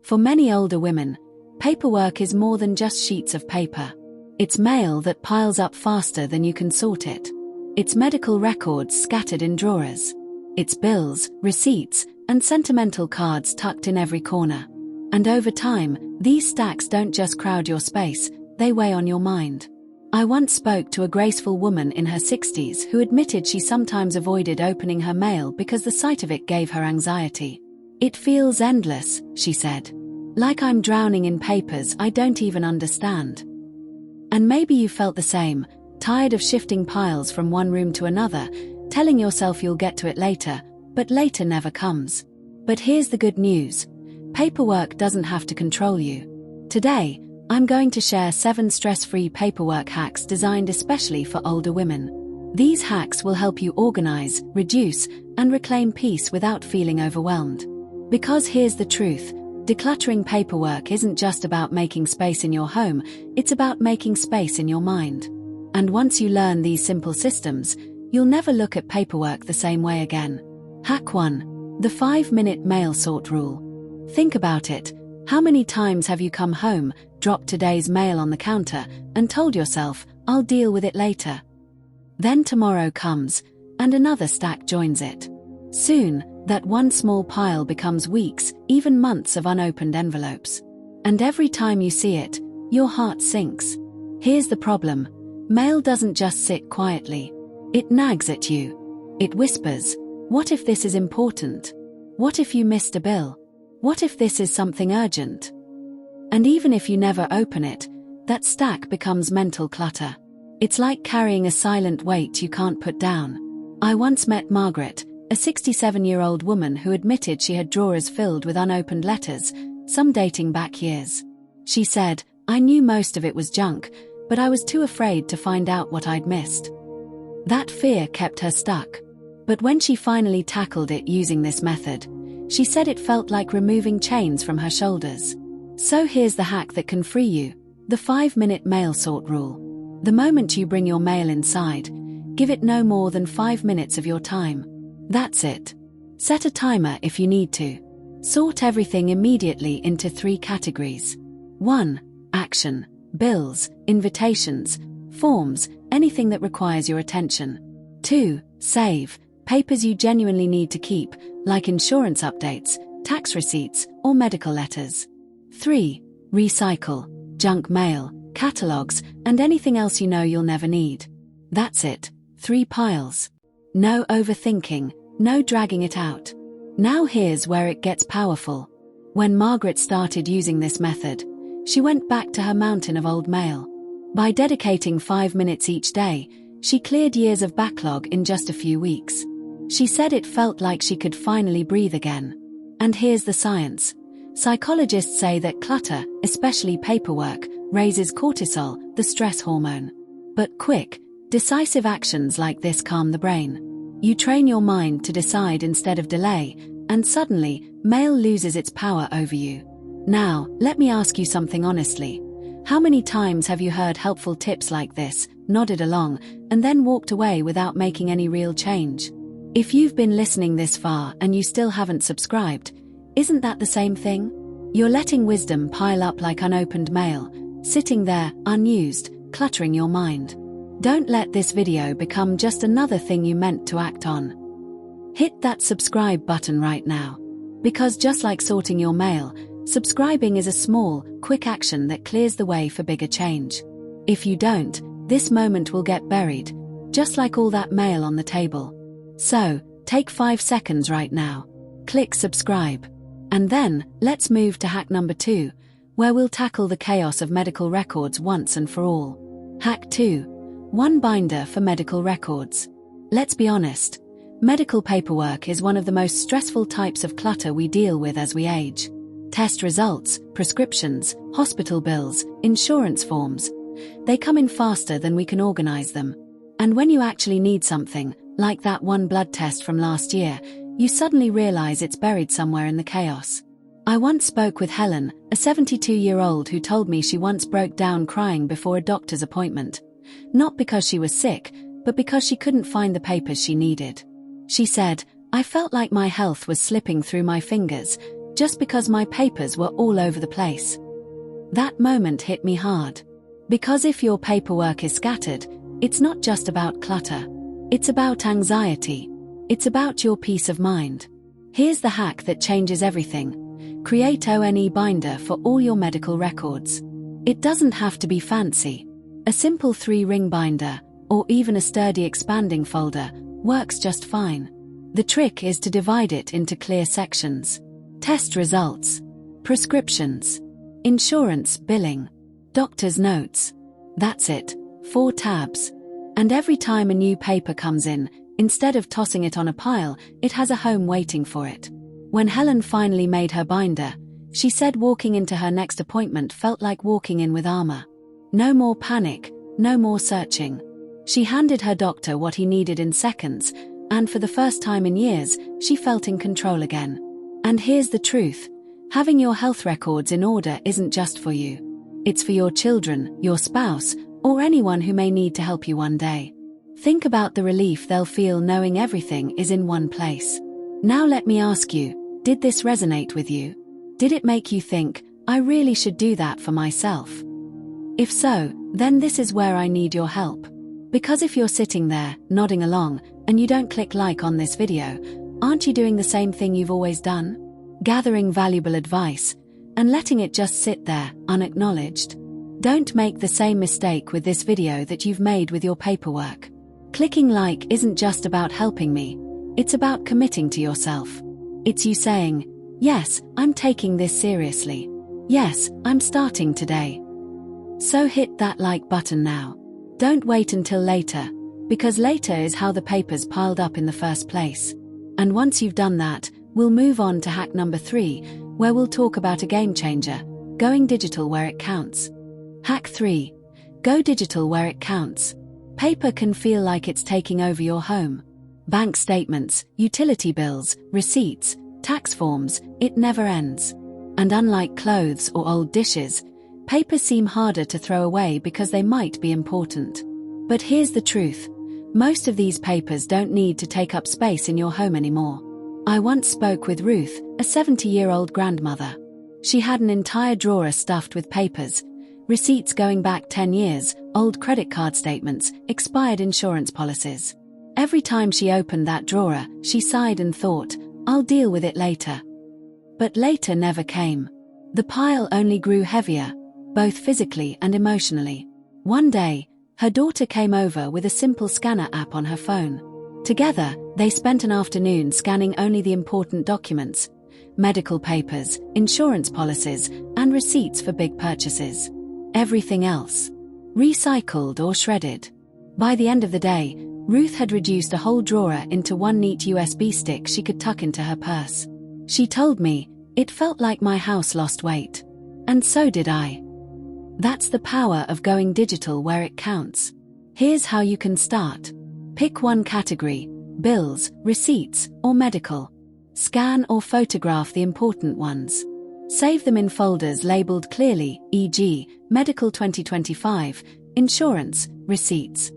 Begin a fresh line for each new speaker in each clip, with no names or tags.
For many older women, paperwork is more than just sheets of paper. It's mail that piles up faster than you can sort it. It's medical records scattered in drawers. It's bills, receipts, and sentimental cards tucked in every corner. And over time, these stacks don't just crowd your space, they weigh on your mind. I once spoke to a graceful woman in her 60s who admitted she sometimes avoided opening her mail because the sight of it gave her anxiety. "It feels endless," she said. "Like I'm drowning in papers I don't even understand." And maybe you felt the same, tired of shifting piles from one room to another, telling yourself you'll get to it later, but later never comes. But here's the good news. Paperwork doesn't have to control you. Today, I'm going to share 7 stress-free paperwork hacks designed especially for older women. These hacks will help you organize, reduce, and reclaim peace without feeling overwhelmed. Because here's the truth, decluttering paperwork isn't just about making space in your home, it's about making space in your mind. And once you learn these simple systems, you'll never look at paperwork the same way again. Hack 1. The 5-minute mail sort rule. Think about it. How many times have you come home, dropped today's mail on the counter, and told yourself, "I'll deal with it later"? Then tomorrow comes, and another stack joins it. Soon, that one small pile becomes weeks, even months of unopened envelopes. And every time you see it, your heart sinks. Here's the problem. Mail doesn't just sit quietly. It nags at you. It whispers, "What if this is important? What if you missed a bill? What if this is something urgent?" And even if you never open it, that stack becomes mental clutter. It's like carrying a silent weight you can't put down. I once met Margaret, a 67-year-old woman who admitted she had drawers filled with unopened letters, some dating back years. She said, "I knew most of it was junk, but I was too afraid to find out what I'd missed." That fear kept her stuck. But when she finally tackled it using this method, she said it felt like removing chains from her shoulders. So here's the hack that can free you, the 5-minute mail sort rule. The moment you bring your mail inside, give it no more than 5 minutes of your time. That's it. Set a timer if you need to. Sort everything immediately into 3 categories. 1. Action. Bills, invitations, forms, anything that requires your attention. 2. Save. Papers you genuinely need to keep, like insurance updates, tax receipts, or medical letters. 3. Recycle. Junk mail, catalogs, and anything else you know you'll never need. That's it. 3 piles. No overthinking, no dragging it out. Now here's where it gets powerful. When Margaret started using this method, she went back to her mountain of old mail. By dedicating 5 minutes each day, she cleared years of backlog in just a few weeks. She said it felt like she could finally breathe again. And here's the science. Psychologists say that clutter, especially paperwork, raises cortisol, the stress hormone. But quick, decisive actions like this calm the brain. You train your mind to decide instead of delay, and suddenly, mail loses its power over you. Now, let me ask you something honestly. How many times have you heard helpful tips like this, nodded along, and then walked away without making any real change? If you've been listening this far and you still haven't subscribed, isn't that the same thing? You're letting wisdom pile up like unopened mail, sitting there, unused, cluttering your mind. Don't let this video become just another thing you meant to act on. Hit that subscribe button right now. Because just like sorting your mail, subscribing is a small, quick action that clears the way for bigger change. If you don't, this moment will get buried, just like all that mail on the table. So, take 5 seconds right now. Click subscribe. And then, let's move to hack number 2, where we'll tackle the chaos of medical records once and for all. Hack 2. 1 binder for medical records. Let's be honest. Medical paperwork is one of the most stressful types of clutter we deal with as we age. Test results, prescriptions, hospital bills, insurance forms. They come in faster than we can organize them. And when you actually need something, like that one blood test from last year, you suddenly realize it's buried somewhere in the chaos. I once spoke with Helen, a 72-year-old who told me she once broke down crying before a doctor's appointment. Not because she was sick, but because she couldn't find the papers she needed. She said, "I felt like my health was slipping through my fingers, just because my papers were all over the place. That moment hit me hard. Because if your paperwork is scattered, it's not just about clutter. It's about anxiety. It's about your peace of mind. Here's the hack that changes everything. Create ONE binder for all your medical records. It doesn't have to be fancy. A simple 3-ring binder, or even a sturdy expanding folder, works just fine. The trick is to divide it into clear sections. Test results, prescriptions, insurance billing, doctor's notes. That's it, 4 tabs. And every time a new paper comes in, instead of tossing it on a pile, it has a home waiting for it. When Helen finally made her binder, she said walking into her next appointment felt like walking in with armor. No more panic, no more searching. She handed her doctor what he needed in seconds, and for the first time in years, she felt in control again. And here's the truth. Having your health records in order isn't just for you. It's for your children, your spouse, or anyone who may need to help you one day. Think about the relief they'll feel knowing everything is in one place. Now let me ask you, did this resonate with you? Did it make you think, I really should do that for myself? If so, then this is where I need your help. Because if you're sitting there, nodding along, and you don't click like on this video, aren't you doing the same thing you've always done? Gathering valuable advice, and letting it just sit there, unacknowledged. Don't make the same mistake with this video that you've made with your paperwork. Clicking like isn't just about helping me, it's about committing to yourself. It's you saying, yes, I'm taking this seriously. Yes, I'm starting today. So hit that like button now. Don't wait until later, because later is how the papers piled up in the first place. And once you've done that, we'll move on to hack number 3, where we'll talk about a game changer, going digital where it counts. Hack 3. Go digital where it counts. Paper can feel like it's taking over your home. Bank statements, utility bills, receipts, tax forms, it never ends. And unlike clothes or old dishes, papers seem harder to throw away because they might be important. But here's the truth. Most of these papers don't need to take up space in your home anymore. I once spoke with Ruth, a 70-year-old grandmother. She had an entire drawer stuffed with papers, receipts going back 10 years, old credit card statements, expired insurance policies. Every time she opened that drawer, she sighed and thought, I'll deal with it later. But later never came. The pile only grew heavier, both physically and emotionally. One day, her daughter came over with a simple scanner app on her phone. Together, they spent an afternoon scanning only the important documents, medical papers, insurance policies, and receipts for big purchases. Everything else, recycled or shredded. By the end of the day, Ruth had reduced a whole drawer into one neat USB stick she could tuck into her purse. She told me, it felt like my house lost weight. And so did I. That's the power of going digital where it counts. Here's how you can start. Pick one category, bills, receipts, or medical. Scan or photograph the important ones. Save them in folders labeled clearly, e.g., Medical 2025, Insurance, Receipts.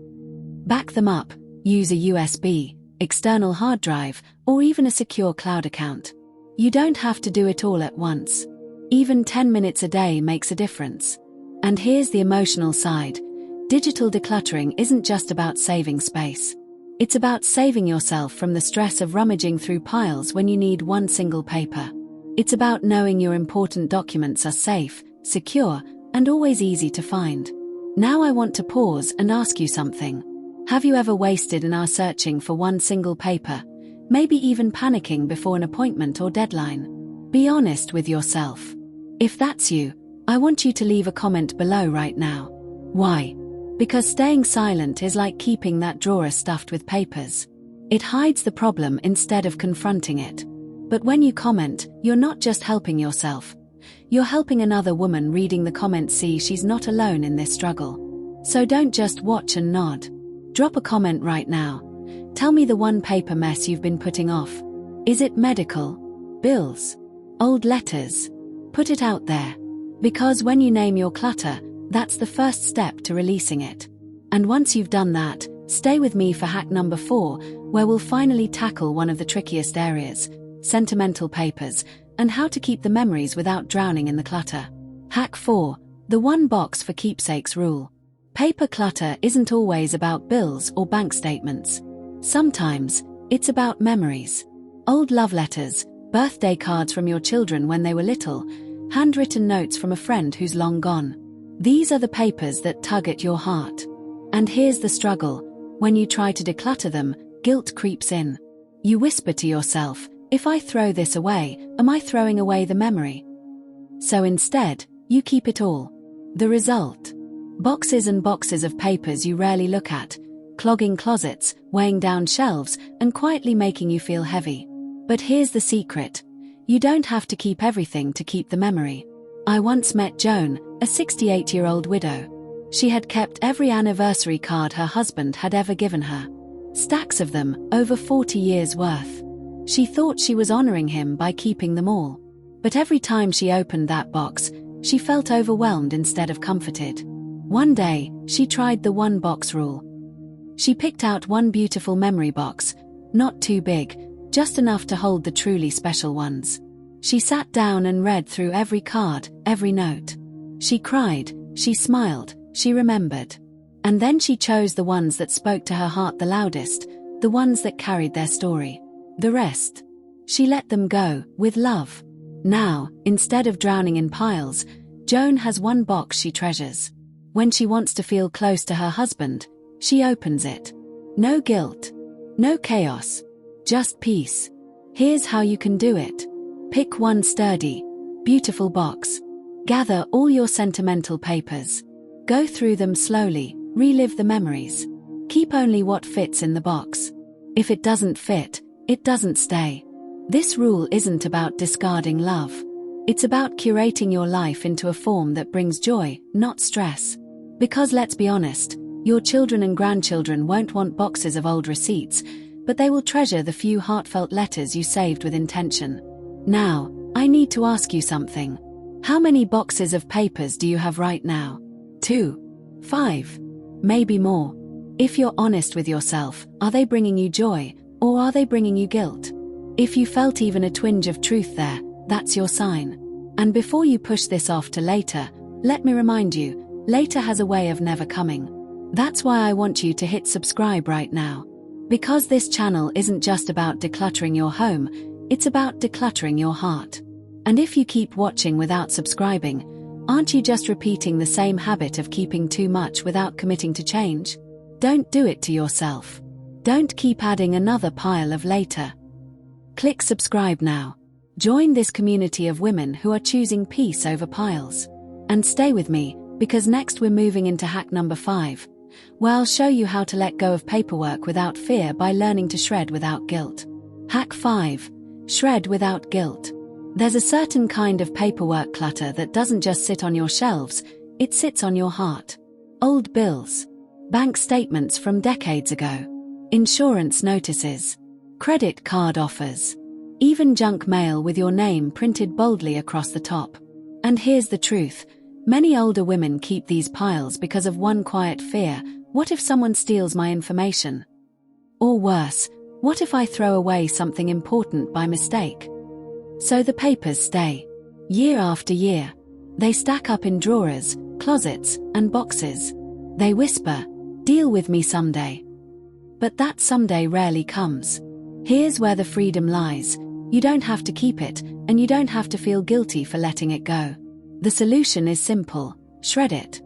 Back them up, use a USB, external hard drive, or even a secure cloud account. You don't have to do it all at once. Even 10 minutes a day makes a difference. And here's the emotional side. Digital decluttering isn't just about saving space. It's about saving yourself from the stress of rummaging through piles when you need one single paper. It's about knowing your important documents are safe, secure, and always easy to find. Now I want to pause and ask you something. Have you ever wasted an hour searching for one single paper, maybe even panicking before an appointment or deadline? Be honest with yourself. If that's you, I want you to leave a comment below right now. Why? Because staying silent is like keeping that drawer stuffed with papers. It hides the problem instead of confronting it. But when you comment, you're not just helping yourself. You're helping another woman reading the comments see she's not alone in this struggle. So don't just watch and nod. Drop a comment right now. Tell me the one paper mess you've been putting off. Is it medical? Bills? Old letters? Put it out there. Because when you name your clutter, that's the first step to releasing it. And once you've done that, stay with me for hack number 4, where we'll finally tackle one of the trickiest areas, sentimental papers, and how to keep the memories without drowning in the clutter. Hack 4. The one box for keepsakes rule. Paper clutter isn't always about bills or bank statements. Sometimes, it's about memories. Old love letters, birthday cards from your children when they were little, handwritten notes from a friend who's long gone. These are the papers that tug at your heart. And here's the struggle. When you try to declutter them, guilt creeps in. You whisper to yourself, if I throw this away, am I throwing away the memory? So instead, you keep it all. The result? Boxes and boxes of papers you rarely look at, clogging closets, weighing down shelves, and quietly making you feel heavy. But here's the secret. You don't have to keep everything to keep the memory. I once met Joan, a 68-year-old widow. She had kept every anniversary card her husband had ever given her. Stacks of them, over 40 years worth. She thought she was honoring him by keeping them all. But every time she opened that box, she felt overwhelmed instead of comforted. One day, she tried the one box rule. She picked out one beautiful memory box, not too big, just enough to hold the truly special ones. She sat down and read through every card, every note. She cried, she smiled, she remembered. And then she chose the ones that spoke to her heart the loudest, the ones that carried their story. The rest, she let them go, with love. Now, instead of drowning in piles, Joan has one box she treasures. When she wants to feel close to her husband, she opens it. No guilt. No chaos. Just peace. Here's how you can do it. Pick one sturdy, beautiful box. Gather all your sentimental papers. Go through them slowly, relive the memories. Keep only what fits in the box. If it doesn't fit, it doesn't stay. This rule isn't about discarding love. It's about curating your life into a form that brings joy, not stress. Because let's be honest, your children and grandchildren won't want boxes of old receipts, but they will treasure the few heartfelt letters you saved with intention. Now, I need to ask you something. How many boxes of papers do you have right now? 2? 5? Maybe more. If you're honest with yourself, are they bringing you joy, or are they bringing you guilt? If you felt even a twinge of truth there, that's your sign. And before you push this off to later, let me remind you, later has a way of never coming. That's why I want you to hit subscribe right now. Because this channel isn't just about decluttering your home, it's about decluttering your heart. And if you keep watching without subscribing, aren't you just repeating the same habit of keeping too much without committing to change? Don't do it to yourself. Don't keep adding another pile of later. Click subscribe now. Join this community of women who are choosing peace over piles. And stay with me, because next we're moving into hack number 5, where I'll show you how to let go of paperwork without fear by learning to shred without guilt. Hack 5. Shred without guilt. There's a certain kind of paperwork clutter that doesn't just sit on your shelves, it sits on your heart. Old bills. Bank statements from decades ago. Insurance notices. Credit card offers. Even junk mail with your name printed boldly across the top. And here's the truth. Many older women keep these piles because of one quiet fear: what if someone steals my information? Or worse, what if I throw away something important by mistake? So the papers stay. Year after year. They stack up in drawers, closets, and boxes. They whisper, "Deal with me someday." But that someday rarely comes. Here's where the freedom lies. You don't have to keep it, and you don't have to feel guilty for letting it go. The solution is simple: shred it.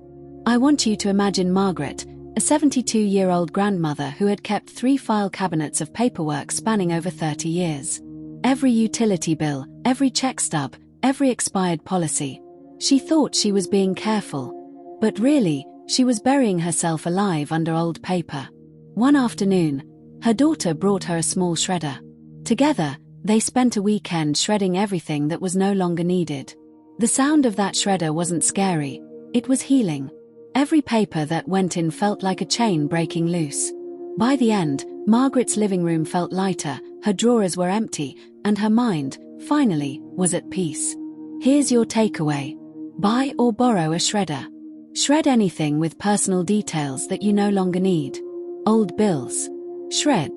I want you to imagine Margaret, a 72-year-old grandmother who had kept 3 file cabinets of paperwork spanning over 30 years. Every utility bill, every check stub, every expired policy. She thought she was being careful. But really, she was burying herself alive under old paper. One afternoon, her daughter brought her a small shredder. Together, they spent a weekend shredding everything that was no longer needed. The sound of that shredder wasn't scary, it was healing. Every paper that went in felt like a chain breaking loose. By the end, Margaret's living room felt lighter, her drawers were empty, and her mind, finally, was at peace. Here's your takeaway. Buy or borrow a shredder. Shred anything with personal details that you no longer need. Old bills. Shred.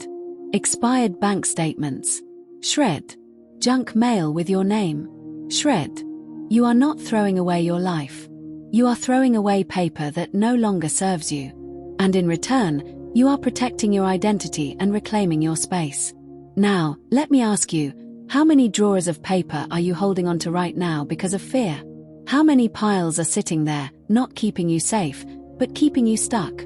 Expired bank statements. Shred. Junk mail with your name. Shred. You are not throwing away your life. You are throwing away paper that no longer serves you. And in return, you are protecting your identity and reclaiming your space. Now, let me ask you, how many drawers of paper are you holding onto right now because of fear? How many piles are sitting there, not keeping you safe, but keeping you stuck?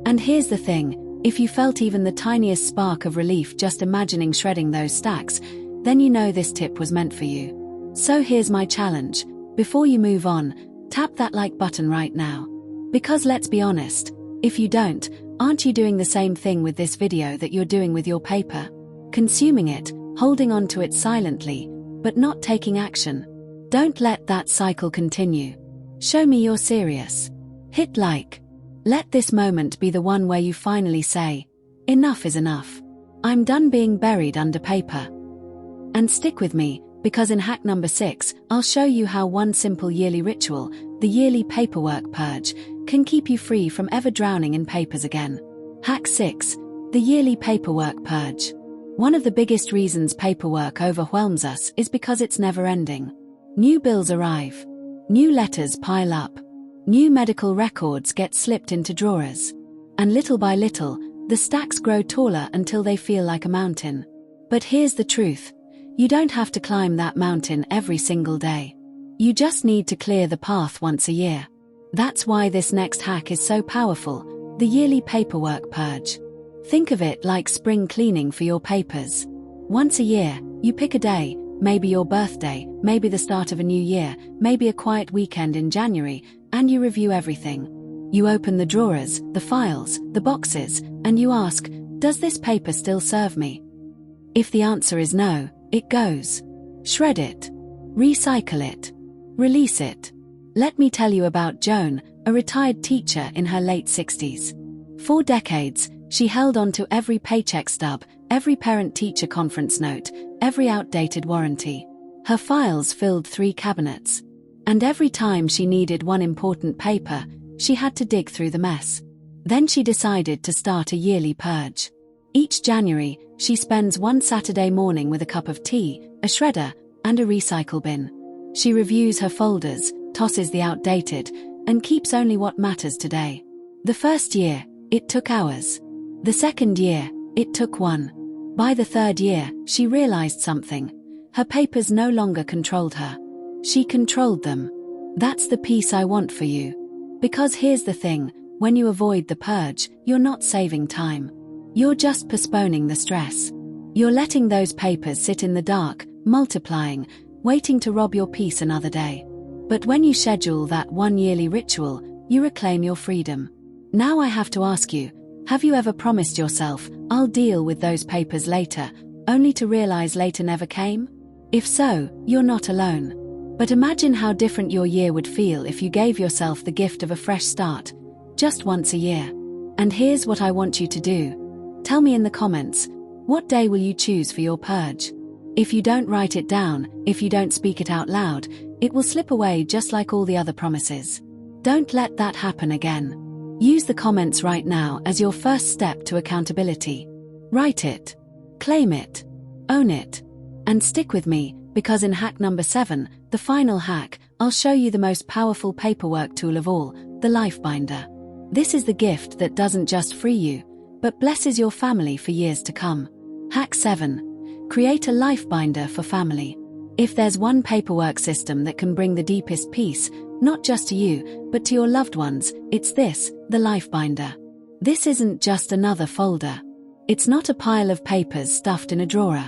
And here's the thing, if you felt even the tiniest spark of relief just imagining shredding those stacks, then you know this tip was meant for you. So here's my challenge. Before you move on, tap that like button right now. Because let's be honest, if you don't, aren't you doing the same thing with this video that you're doing with your paper? Consuming it, holding on to it silently, but not taking action. Don't let that cycle continue. Show me you're serious. Hit like. Let this moment be the one where you finally say, enough is enough. I'm done being buried under paper. And stick with me, because in hack number 6, I'll show you how one simple yearly ritual, the yearly paperwork purge, can keep you free from ever drowning in papers again. Hack 6. The yearly paperwork purge. One of the biggest reasons paperwork overwhelms us is because it's never ending. New bills arrive. New letters pile up. New medical records get slipped into drawers. And little by little, the stacks grow taller until they feel like a mountain. But here's the truth. You don't have to climb that mountain every single day. You just need to clear the path once a year. That's why this next hack is so powerful, the yearly paperwork purge. Think of it like spring cleaning for your papers. Once a year, you pick a day, maybe your birthday, maybe the start of a new year, maybe a quiet weekend in January, and you review everything. You open the drawers, the files, the boxes, and you ask, does this paper still serve me? If the answer is no, it goes. Shred it. Recycle it. Release it. Let me tell you about Joan, a retired teacher in her late 60s. For decades, she held on to every paycheck stub, every parent-teacher conference note, every outdated warranty. Her files filled 3 cabinets. And every time she needed one important paper, she had to dig through the mess. Then she decided to start a yearly purge. Each January, she spends one Saturday morning with a cup of tea, a shredder, and a recycle bin. She reviews her folders, tosses the outdated, and keeps only what matters today. The first year, it took hours. The second year, it took 1. By the third year, she realized something. Her papers no longer controlled her. She controlled them. That's the piece I want for you. Because here's the thing, when you avoid the purge, you're not saving time. You're just postponing the stress. You're letting those papers sit in the dark, multiplying, waiting to rob your peace another day. But when you schedule that one yearly ritual, you reclaim your freedom. Now I have to ask you, have you ever promised yourself, I'll deal with those papers later, only to realize later never came? If so, you're not alone. But imagine how different your year would feel if you gave yourself the gift of a fresh start, just once a year. And here's what I want you to do. Tell me in the comments, what day will you choose for your purge? If you don't write it down, if you don't speak it out loud, it will slip away just like all the other promises. Don't let that happen again. Use the comments right now as your first step to accountability. Write it. Claim it. Own it. And stick with me, because in hack number 7, the final hack, I'll show you the most powerful paperwork tool of all, the life binder. This is the gift that doesn't just free you, but blesses your family for years to come. Hack 7. Create a life binder for family. If there's one paperwork system that can bring the deepest peace, not just to you, but to your loved ones, it's this, the life binder. This isn't just another folder. It's not a pile of papers stuffed in a drawer.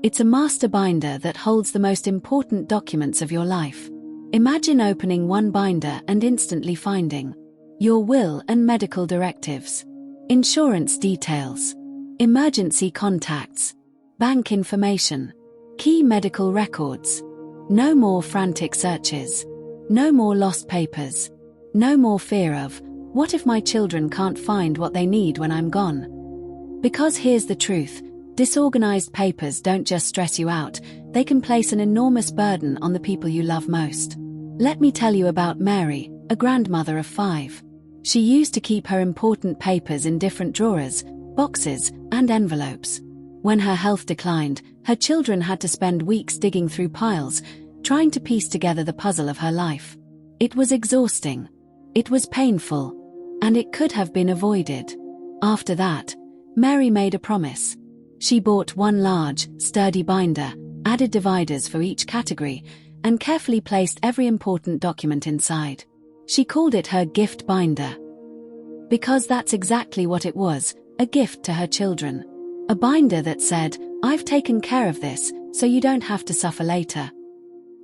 It's a master binder that holds the most important documents of your life. Imagine opening one binder and instantly finding your will and medical directives, insurance details, emergency contacts, bank information, key medical records. No more frantic searches. No more lost papers. No more fear of, what if my children can't find what they need when I'm gone? Because here's the truth, disorganized papers don't just stress you out, they can place an enormous burden on the people you love most. Let me tell you about Mary, a grandmother of 5. She used to keep her important papers in different drawers, boxes, and envelopes. When her health declined, her children had to spend weeks digging through piles, trying to piece together the puzzle of her life. It was exhausting. It was painful. And it could have been avoided. After that, Mary made a promise. She bought one large, sturdy binder, added dividers for each category, and carefully placed every important document inside. She called it her gift binder. Because that's exactly what it was, a gift to her children. A binder that said, "I've taken care of this, so you don't have to suffer later."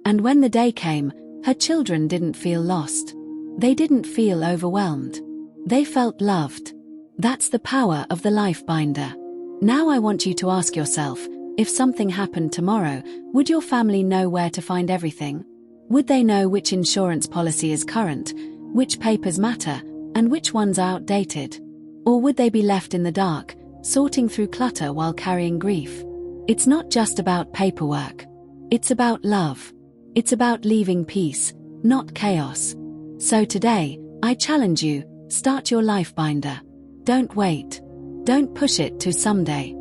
And when the day came, her children didn't feel lost. They didn't feel overwhelmed. They felt loved. That's the power of the life binder. Now I want you to ask yourself, if something happened tomorrow, would your family know where to find everything? Would they know which insurance policy is current, which papers matter, and which ones are outdated? Or would they be left in the dark, sorting through clutter while carrying grief? It's not just about paperwork. It's about love. It's about leaving peace, not chaos. So today, I challenge you, start your life binder. Don't wait. Don't push it to someday.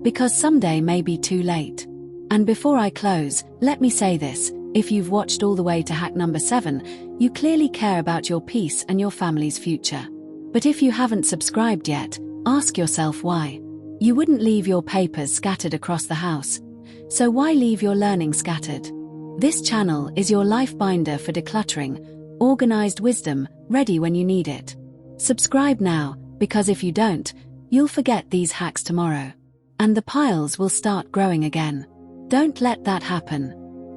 Because someday may be too late. And before I close, let me say this, if you've watched all the way to hack number 7, you clearly care about your peace and your family's future. But if you haven't subscribed yet, ask yourself why. You wouldn't leave your papers scattered across the house. So why leave your learning scattered? This channel is your life binder for decluttering, organized wisdom, ready when you need it. Subscribe now, because if you don't, you'll forget these hacks tomorrow. And the piles will start growing again. Don't let that happen.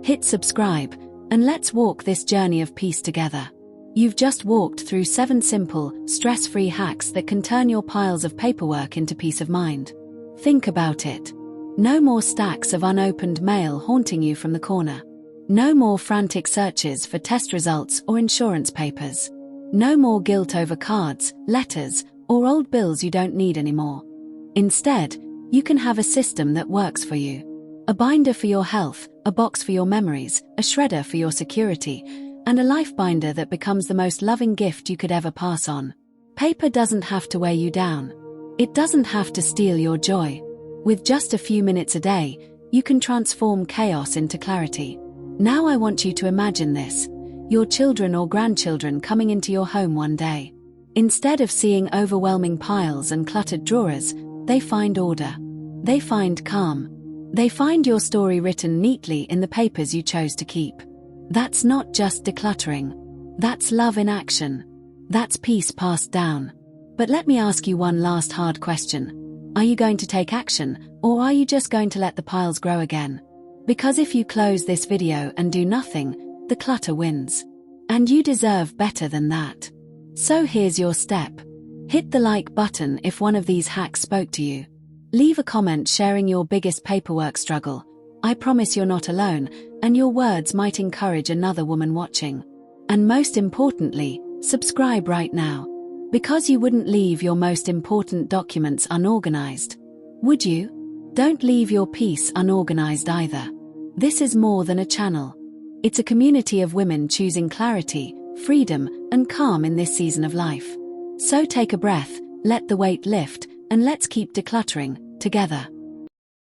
Hit subscribe, and let's walk this journey of peace together. You've just walked through 7 simple, stress-free hacks that can turn your piles of paperwork into peace of mind. Think about it. No more stacks of unopened mail haunting you from the corner. No more frantic searches for test results or insurance papers. No more guilt over cards, letters, or old bills you don't need anymore. Instead, you can have a system that works for you. A binder for your health, a box for your memories, a shredder for your security, and a life binder that becomes the most loving gift you could ever pass on. Paper doesn't have to weigh you down. It doesn't have to steal your joy. With just a few minutes a day, you can transform chaos into clarity. Now I want you to imagine this, your children or grandchildren coming into your home one day. Instead of seeing overwhelming piles and cluttered drawers, they find order. They find calm. They find your story written neatly in the papers you chose to keep. That's not just decluttering. That's love in action. That's peace passed down. But let me ask you one last hard question. Are you going to take action, or are you just going to let the piles grow again? Because if you close this video and do nothing, the clutter wins. And you deserve better than that. So here's your step. Hit the like button if one of these hacks spoke to you. Leave a comment sharing your biggest paperwork struggle. I promise you're not alone, and your words might encourage another woman watching. And most importantly, subscribe right now. Because you wouldn't leave your most important documents unorganized. Would you? Don't leave your peace unorganized either. This is more than a channel. It's a community of women choosing clarity, freedom, and calm in this season of life. So take a breath, let the weight lift, and let's keep decluttering together.